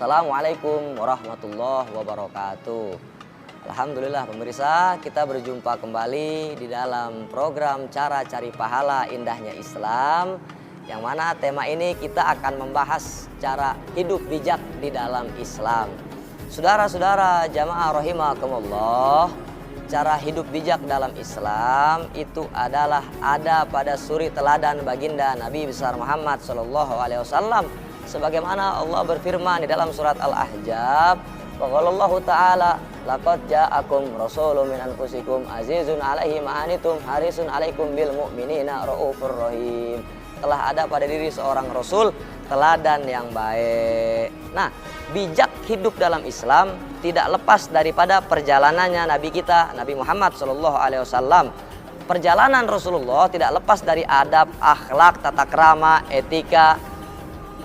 Assalamualaikum warahmatullahi wabarakatuh. Alhamdulillah pemirsa, kita berjumpa kembali di dalam program Cara Cari Pahala Indahnya Islam, yang mana tema ini kita akan membahas cara hidup bijak di dalam Islam. Saudara-saudara jamaah rahimakumullah, cara hidup bijak dalam Islam itu adalah ada pada suri teladan baginda Nabi besar Muhammad SAW. Sebagaimana Allah berfirman di dalam surat Al-Ahzab, Qaulallahu ta'ala, laqad ja'akum rasulun min anfusikum azizun 'alaihi ma anitum harisun 'alaikum bil mu'minina raufur rahim. Telah ada pada diri seorang rasul teladan yang baik. Nah, bijak hidup dalam Islam tidak lepas daripada perjalanannya Nabi kita, Nabi Muhammad SAW. Perjalanan Rasulullah tidak lepas dari adab, akhlak, tata krama, etika.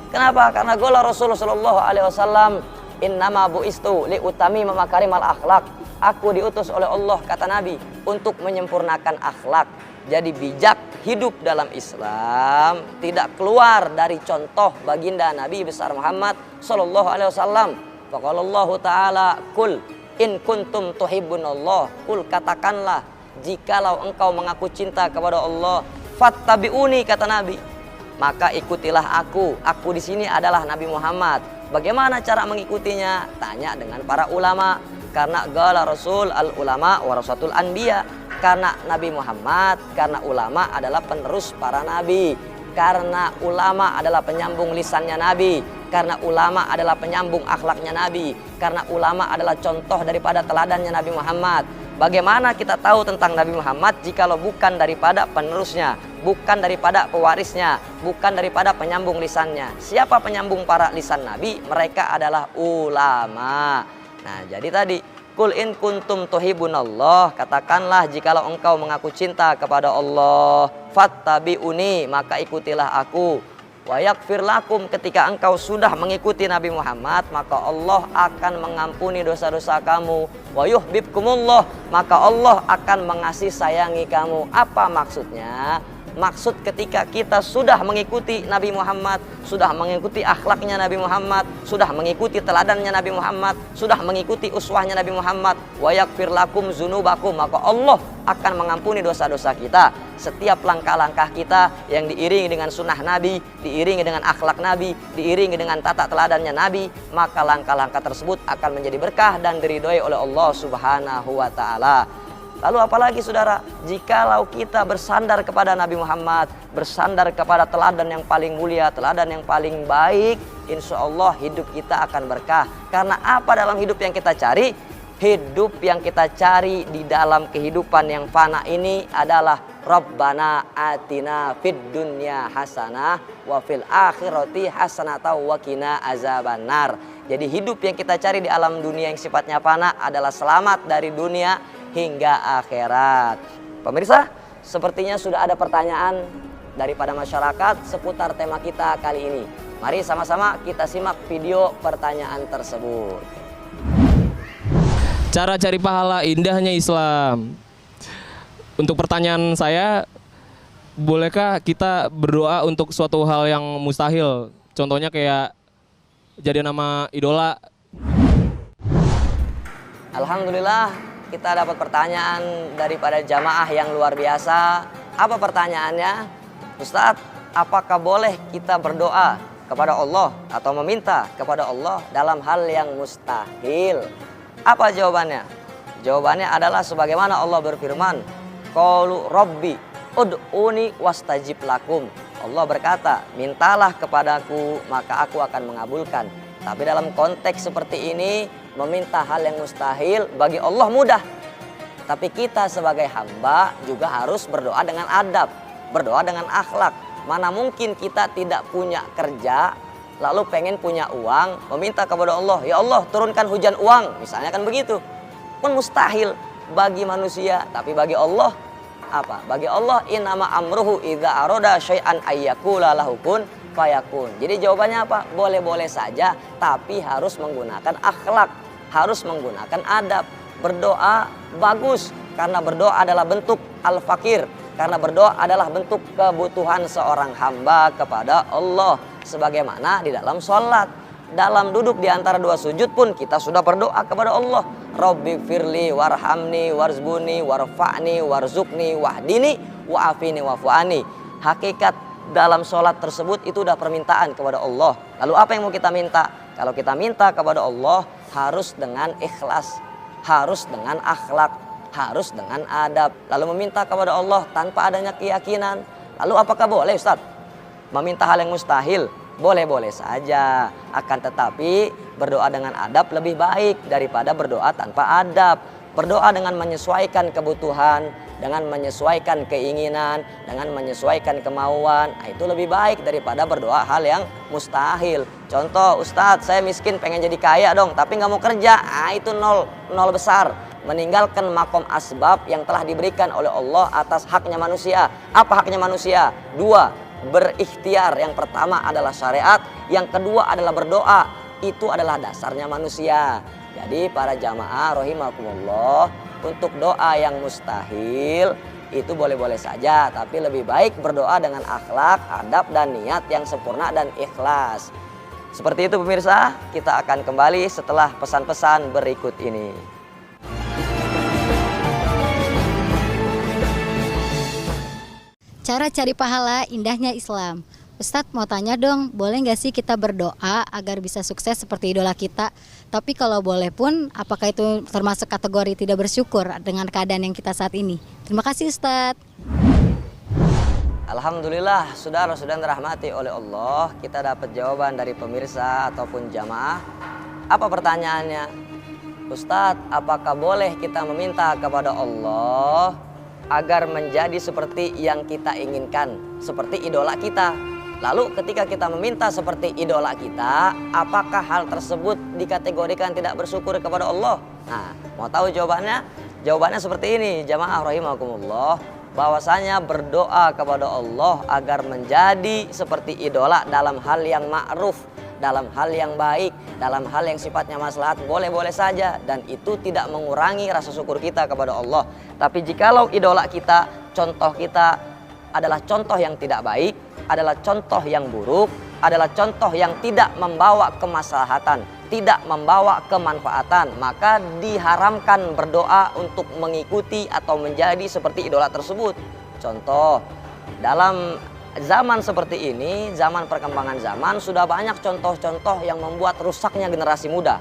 Kenapa? Karena qala Rasulullah SAW, innama bu'istu liutami makarimal akhlak. Aku diutus oleh Allah, kata Nabi, untuk menyempurnakan akhlak. Jadi bijak hidup dalam Islam tidak keluar dari contoh baginda Nabi besar Muhammad SAW. Faqalallahu ta'ala, kul in kuntum tuhibbunallah. Kul, katakanlah, jikalau engkau mengaku cinta kepada Allah, fattabi'uni, kata Nabi, maka ikutilah aku. Aku di sini adalah Nabi Muhammad. Bagaimana cara mengikutinya? Tanya dengan para ulama. Karena qala Rasul al ulama warasatul anbiya. Karena Nabi Muhammad, karena ulama adalah penerus para nabi. Karena ulama adalah penyambung lisannya Nabi. Karena ulama adalah penyambung akhlaknya Nabi. Karena ulama adalah contoh daripada teladannya Nabi Muhammad. Bagaimana kita tahu tentang Nabi Muhammad jikalau bukan daripada penerusnya, bukan daripada pewarisnya, bukan daripada penyambung lisannya? Siapa penyambung para lisan Nabi? Mereka adalah ulama. Nah, jadi tadi, kul in kuntum tuhibunallah, katakanlah jikalau engkau mengaku cinta kepada Allah, fattabi'uni, maka ikutilah aku. Wa yaghfir lakum, ketika engkau sudah mengikuti Nabi Muhammad, maka Allah akan mengampuni dosa-dosa kamu. Wa yuhibbukumullah, maka Allah akan mengasihi sayangi kamu. Apa maksudnya? Maksud ketika kita sudah mengikuti Nabi Muhammad, sudah mengikuti akhlaknya Nabi Muhammad, sudah mengikuti teladannya Nabi Muhammad, sudah mengikuti uswahnya Nabi Muhammad, wa yaghfir lakum dzunubakum, maka Allah akan mengampuni dosa-dosa kita. Setiap langkah-langkah kita yang diiringi dengan sunnah Nabi, diiringi dengan akhlak Nabi, diiringi dengan tata teladannya Nabi, maka langkah-langkah tersebut akan menjadi berkah dan diridhoi oleh Allah Subhanahu wa ta'ala. Lalu apalagi saudara, jikalau kita bersandar kepada Nabi Muhammad, bersandar kepada teladan yang paling mulia, teladan yang paling baik, insya Allah hidup kita akan berkah. Karena apa dalam hidup yang kita cari? Hidup yang kita cari di dalam kehidupan yang fana ini adalah Rabbana atina fid dunya hasanah wa fil akhirati hasanah wa qina azabannar. Jadi hidup yang kita cari di alam dunia yang sifatnya fana adalah selamat dari dunia hingga akhirat. Pemirsa, sepertinya sudah ada pertanyaan daripada masyarakat seputar tema kita kali ini. Mari sama-sama kita simak video pertanyaan tersebut. Cara cari pahala indahnya Islam. Untuk pertanyaan saya, bolehkah kita berdoa untuk suatu hal yang mustahil? Contohnya kayak jadi nama idola. Alhamdulillah, kita dapat pertanyaan daripada jamaah yang luar biasa. Apa pertanyaannya? Ustadz, apakah boleh kita berdoa kepada Allah atau meminta kepada Allah dalam hal yang mustahil? Apa jawabannya? Jawabannya adalah sebagaimana Allah berfirman, qalu rabbi ud'uni wastajib lakum. Allah berkata, mintalah kepadaku maka aku akan mengabulkan. Tapi dalam konteks seperti ini, meminta hal yang mustahil bagi Allah mudah. Tapi kita sebagai hamba juga harus berdoa dengan adab, berdoa dengan akhlak. Mana mungkin kita tidak punya kerja, lalu pengen punya uang, meminta kepada Allah, ya Allah turunkan hujan uang, misalnya kan begitu. Pun mustahil bagi manusia, tapi bagi Allah apa? Bagi Allah innama amruhu idza arada syai'an ayyakula lahu kun fayakun. Jadi jawabannya apa? Boleh-boleh saja, tapi harus menggunakan akhlak, harus menggunakan adab. Berdoa bagus, karena berdoa adalah bentuk al-fakir, karena berdoa adalah bentuk kebutuhan seorang hamba kepada Allah. Sebagaimana di dalam sholat, dalam duduk di antara dua sujud pun kita sudah berdoa kepada Allah. Rabbi firli warhamni warzbuni warfa'ni warzukni wahdini wa'afini wa'fu'ani. Hakikat dalam sholat tersebut itu udah permintaan kepada Allah. Lalu apa yang mau kita minta? Kalau kita minta kepada Allah harus dengan ikhlas, harus dengan akhlak, harus dengan adab. Lalu meminta kepada Allah tanpa adanya keyakinan. Lalu apakah boleh Ustaz meminta hal yang mustahil? Boleh-boleh saja. Akan tetapi berdoa dengan adab lebih baik daripada berdoa tanpa adab. Berdoa dengan menyesuaikan kebutuhan, dengan menyesuaikan keinginan, dengan menyesuaikan kemauan, itu lebih baik daripada berdoa hal yang mustahil. Contoh, Ustadz saya miskin pengen jadi kaya dong, tapi nggak mau kerja, itu nol besar. Meninggalkan makom asbab yang telah diberikan oleh Allah atas haknya manusia. Apa haknya manusia? Dua, berikhtiar. Yang pertama adalah syariat, yang kedua adalah berdoa. Itu adalah dasarnya manusia. Jadi para jamaah rahimakumullah, untuk doa yang mustahil itu boleh-boleh saja, tapi lebih baik berdoa dengan akhlak, adab dan niat yang sempurna dan ikhlas. Seperti itu pemirsa, kita akan kembali setelah pesan-pesan berikut ini. Cara cari pahala indahnya Islam. Ustadz mau tanya dong, boleh nggak sih kita berdoa agar bisa sukses seperti idola kita? Tapi kalau boleh pun, apakah itu termasuk kategori tidak bersyukur dengan keadaan yang kita saat ini? Terima kasih Ustadz. Alhamdulillah, saudara-saudara dirahmati oleh Allah, kita dapat jawaban dari pemirsa ataupun jamaah. Apa pertanyaannya? Ustadz, apakah boleh kita meminta kepada Allah agar menjadi seperti yang kita inginkan, seperti idola kita? Lalu ketika kita meminta seperti idola kita, apakah hal tersebut dikategorikan tidak bersyukur kepada Allah? Nah, mau tahu jawabannya? Jawabannya seperti ini, jamaah rahimakumullah, bahwasanya berdoa kepada Allah agar menjadi seperti idola dalam hal yang ma'ruf, dalam hal yang baik, dalam hal yang sifatnya maslahat, boleh-boleh saja, dan itu tidak mengurangi rasa syukur kita kepada Allah. Tapi jikalau idola kita, contoh kita adalah contoh yang tidak baik, adalah contoh yang buruk, adalah contoh yang tidak membawa kemaslahatan, tidak membawa kemanfaatan, maka diharamkan berdoa untuk mengikuti atau menjadi seperti idola tersebut. Contoh, dalam zaman seperti ini, zaman perkembangan zaman, sudah banyak contoh-contoh yang membuat rusaknya generasi muda.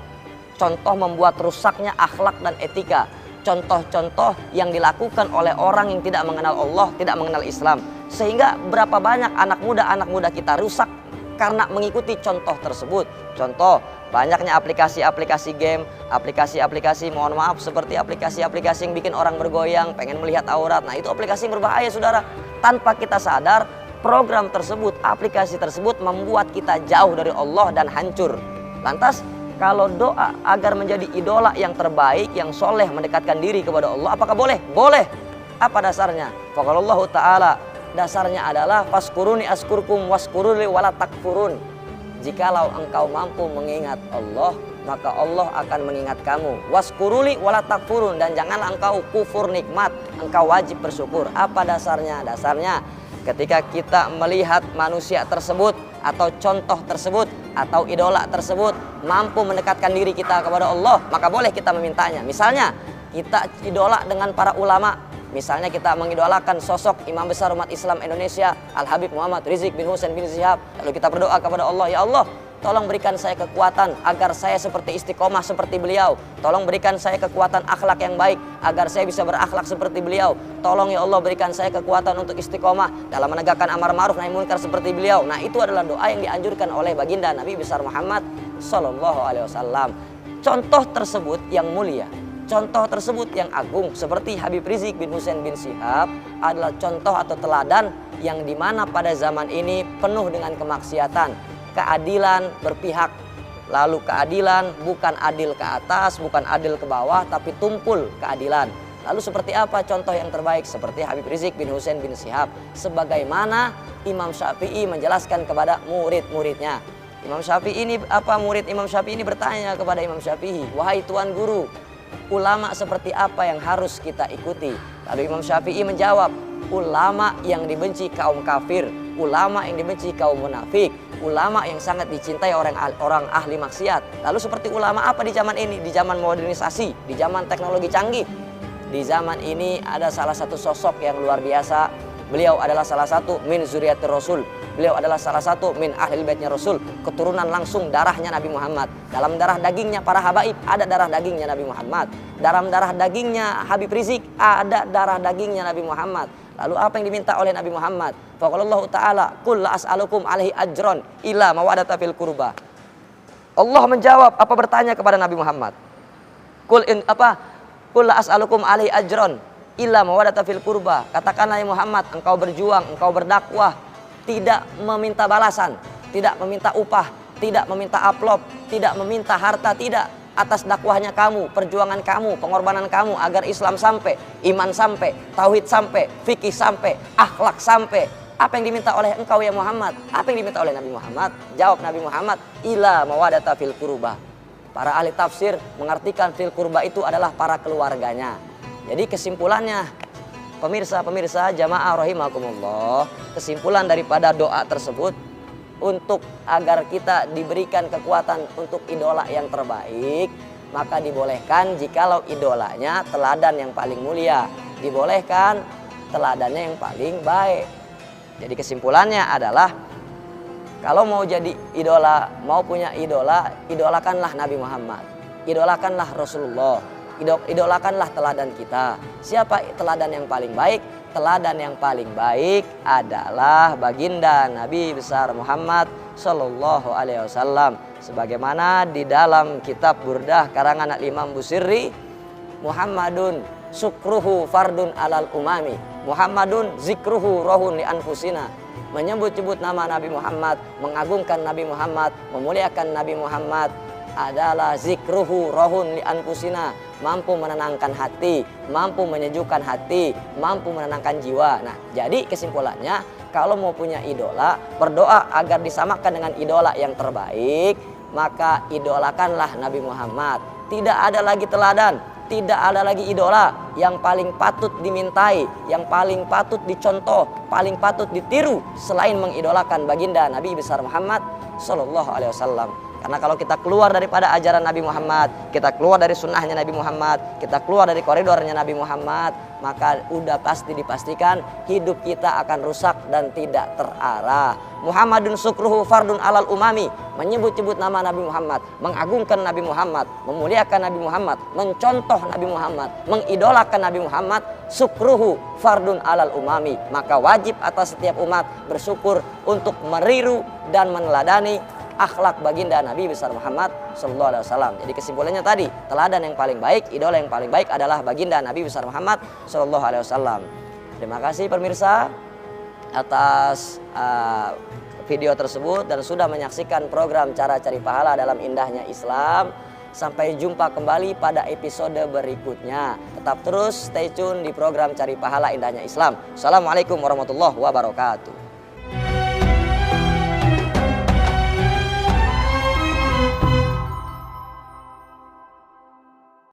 Contoh membuat rusaknya akhlak dan etika. Contoh-contoh yang dilakukan oleh orang yang tidak mengenal Allah, tidak mengenal Islam. Sehingga berapa banyak anak muda kita rusak karena mengikuti contoh tersebut. Contoh, banyaknya aplikasi-aplikasi game, aplikasi-aplikasi mohon maaf seperti aplikasi-aplikasi yang bikin orang bergoyang, pengen melihat aurat. Nah, itu aplikasi yang berbahaya saudara. Tanpa kita sadar, program tersebut, aplikasi tersebut membuat kita jauh dari Allah dan hancur. Lantas, kalau doa agar menjadi idola yang terbaik, yang soleh, mendekatkan diri kepada Allah, apakah boleh? Boleh. Apa dasarnya? Faqalallahu ta'ala, dasarnya adalah faskuruni askurkum waskuruli wala takfurun. Jikalau engkau mampu mengingat Allah, maka Allah akan mengingat kamu. Waskuruli wala takfurun, dan janganlah engkau kufur nikmat, engkau wajib bersyukur. Apa dasarnya? Dasarnya ketika kita melihat manusia tersebut atau contoh tersebut atau idola tersebut mampu mendekatkan diri kita kepada Allah, maka boleh kita memintanya. Misalnya kita idola dengan para ulama, misalnya kita mengidolakan sosok imam besar umat Islam Indonesia Al-Habib Muhammad Rizik bin Husain bin Syihab, lalu kita berdoa kepada Allah, ya Allah, tolong berikan saya kekuatan agar saya seperti istiqomah seperti beliau. Tolong berikan saya kekuatan akhlak yang baik agar saya bisa berakhlak seperti beliau. Tolong ya Allah berikan saya kekuatan untuk istiqomah dalam menegakkan amar ma'ruf nahi munkar seperti beliau. Nah, itu adalah doa yang dianjurkan oleh baginda Nabi besar Muhammad sallallahu alaihi wasallam. Contoh tersebut yang mulia, contoh tersebut yang agung seperti Habib Rizik bin Husain bin Syihab adalah contoh atau teladan yang dimana pada zaman ini penuh dengan kemaksiatan. Keadilan berpihak, lalu keadilan bukan adil ke atas, bukan adil ke bawah, tapi tumpul keadilan. Lalu seperti apa contoh yang terbaik? Seperti Habib Rizik bin Husain bin Syihab, sebagaimana Imam Syafi'i menjelaskan kepada murid-muridnya. Murid Imam Syafi'i ini bertanya kepada Imam Syafi'i, wahai Tuan Guru, ulama seperti apa yang harus kita ikuti? Lalu Imam Syafi'i menjawab, ulama yang dibenci kaum kafir, ulama yang dibenci kaum munafik, ulama yang sangat dicintai orang ahli maksiat. Lalu seperti ulama apa di zaman ini? Di zaman modernisasi, di zaman teknologi canggih. Di zaman ini ada salah satu sosok yang luar biasa. Beliau adalah salah satu min zuriyatir Rasul. Beliau adalah salah satu min ahlil baitnya Rasul, keturunan langsung darahnya Nabi Muhammad. Dalam darah dagingnya para habaib ada darah dagingnya Nabi Muhammad. Dalam darah dagingnya Habib Rizik ada darah dagingnya Nabi Muhammad. Lalu apa yang diminta oleh Nabi Muhammad? Faqalallahu ta'ala, "Qul la as'alukum alaihi ajran illa mawaddata fil qurba." Allah menjawab apa bertanya kepada Nabi Muhammad? Qul la as'alukum alaihi ajran illa mawaddata fil qurba. Katakanlah ya Muhammad, engkau berjuang, engkau berdakwah, tidak meminta balasan, tidak meminta upah, tidak meminta amplop, tidak meminta harta, tidak. Atas dakwahnya kamu, perjuangan kamu, pengorbanan kamu agar Islam sampai, iman sampai, tauhid sampai, fikih sampai, akhlak sampai. Apa yang diminta oleh engkau ya Muhammad? Apa yang diminta oleh Nabi Muhammad? Jawab Nabi Muhammad, ila mawaddata fil qurba. Para ahli tafsir mengartikan fil qurba itu adalah para keluarganya. Jadi kesimpulannya, pemirsa jamaah rahimakumullah, kesimpulan daripada doa tersebut untuk agar kita diberikan kekuatan untuk idola yang terbaik, maka dibolehkan jikalau idolanya teladan yang paling mulia, dibolehkan teladannya yang paling baik. Jadi kesimpulannya adalah kalau mau jadi idola, mau punya idola, idolakanlah Nabi Muhammad, idolakanlah Rasulullah, idolakanlah teladan kita. Siapa teladan yang paling baik? Teladan yang paling baik adalah baginda Nabi besar Muhammad Sallallahu Alaihi Wasallam. Sebagaimana di dalam kitab Burdah karangan Imam Busiri, Muhammadun sukruhu fardun alal umami, Muhammadun zikruhu rohun li anfusina. Menyebut-nyebut nama Nabi Muhammad, mengagungkan Nabi Muhammad, memuliakan Nabi Muhammad adalah zikruhu rohun li anfusina, mampu menenangkan hati, mampu menyejukkan hati, mampu menenangkan jiwa. Nah, jadi kesimpulannya, kalau mau punya idola, berdoa agar disamakan dengan idola yang terbaik, maka idolakanlah Nabi Muhammad. Tidak ada lagi teladan, tidak ada lagi idola yang paling patut dimintai, yang paling patut dicontoh, paling patut ditiru selain mengidolakan baginda Nabi besar Muhammad Sallallahu Alaihi Wasallam. Karena kalau kita keluar daripada ajaran Nabi Muhammad, kita keluar dari sunnahnya Nabi Muhammad, kita keluar dari koridornya Nabi Muhammad, maka udah pasti dipastikan hidup kita akan rusak dan tidak terarah. Muhammadun sukruhu fardun alal umami, menyebut-nyebut nama Nabi Muhammad, mengagungkan Nabi Muhammad, memuliakan Nabi Muhammad, mencontoh Nabi Muhammad, mengidolakan Nabi Muhammad, sukruhu fardun alal umami. Maka wajib atas setiap umat bersyukur untuk meniru dan meneladani akhlak baginda Nabi besar Muhammad Sallallahu Alaihi Wasallam. Jadi kesimpulannya tadi, teladan yang paling baik, idola yang paling baik adalah baginda Nabi besar Muhammad Sallallahu Alaihi Wasallam. Terima kasih pemirsa atas video tersebut dan sudah menyaksikan program Cara Cari Pahala dalam Indahnya Islam. Sampai jumpa kembali pada episode berikutnya. Tetap terus stay tune di program Cari Pahala Indahnya Islam. Assalamualaikum warahmatullahi wabarakatuh.